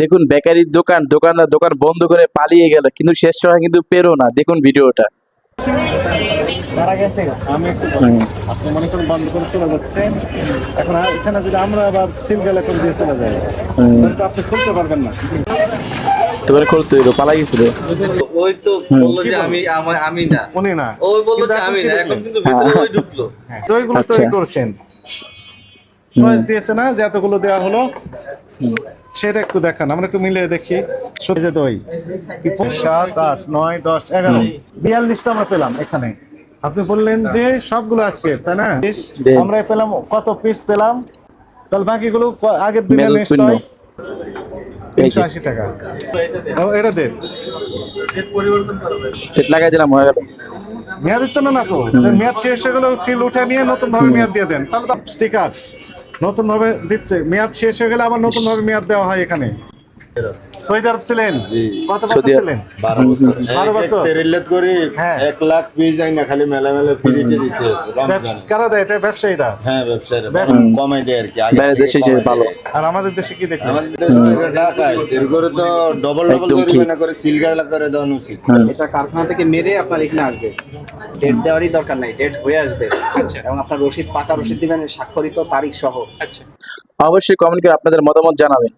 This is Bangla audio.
দেখুন বেকারির দোকান, দোকানদার দোকান বন্ধ করে পালিয়ে গেল, কিন্তু শেষ সময় কিন্তু পেরো না। দেখুন ভিডিওটা। মারা গেছে। আমি একটু বলি, আপনি মনে করেন বন্ধ করে চলে যাচ্ছেন, এখন এখানে যদি আমরা আবার সিলগালা করে দিয়ে চলে যাই তাহলে তো আপনি খুলতে পারবেন না। দোকান খুলতে হইলো, পালাই গেছিল। ওই তো বললো যে আমি না, উনি না, ওই বললো কিন্তু যে এখন আমি কি না, এখন দেখলেন? কিন্তু ভিতরে ওই ঢুকলো। হ্যাঁ, তো ওইগুলো আচ্ছা। তৈরি করছেন, চয়েস দিয়েছে না যে এতগুলো দেওয়া হলো, সেটা একটু দেখান, আমরা একটু মিলিয়ে দেখি। সত্যি যে দই 7, 8, 9, 10, 11, 42টা আমরা পেলাম এখানে। আপনি বললেন যে সবগুলো আজকে, তাই না? আমরা পেলাম কত পিস পেলাম, তাহলে বাকিগুলো আগের দিনে মেরুদণ্ড। নিশ্চয় 380 টাকা। এটা দেন, সেট লাগাই দিলাম, হয়ে গেল। মেয়াদ দিতে না তো, যে মেয়াদ শেষ হয়ে গেলে সিল উঠে নিয়ে নতুন ভাবে মেয়াদ দিয়ে দেন, তাহলে তো স্টিকার নতুন ভাবে দিচ্ছে। মেয়াদ শেষ হয়ে গেলে আবার নতুন ভাবে মেয়াদ দেওয়া হয় এখানে। সৌদি আরব ছিলেন কত বছর সৌদি আরব। ছিলেন? 12 বছর। 12 বছর। তেরিল্লাত করি হ্যাঁ। 1 লাখ পিস যাই না, খালি মেলা মেলা ফ্রিতে দিতে আছে রমজানে। কারা দেয় এটা? ব্যবসায়ীরা। হ্যাঁ, ব্যবসায়ীরা কমাই দেয় আর কি, আগে বাইরের থেকে দেশে কমাই ভালো। দেয়। আর আমাদের দেশে কি দেখলেন? আমাদের দেশে তো এটা ঢাকায়, এর করে তো ডবল একদম ঠিক। জরিমানা করে সিলগালা করে দেওয়া উচিত। এটা কারখানা থেকে মেরে আপনার এখানে আসবে, ডেট দেওয়ারই দরকার নাই, ডেট হয়ে আসবে। আচ্ছা, এবং আপনার রসিদ, পাকা রসিদ দিবেন, স্বাক্ষরিত তারিখ সহ। আচ্ছা, অবশ্যই কমেন্ট করে আপনাদের মতামত জানাবেন।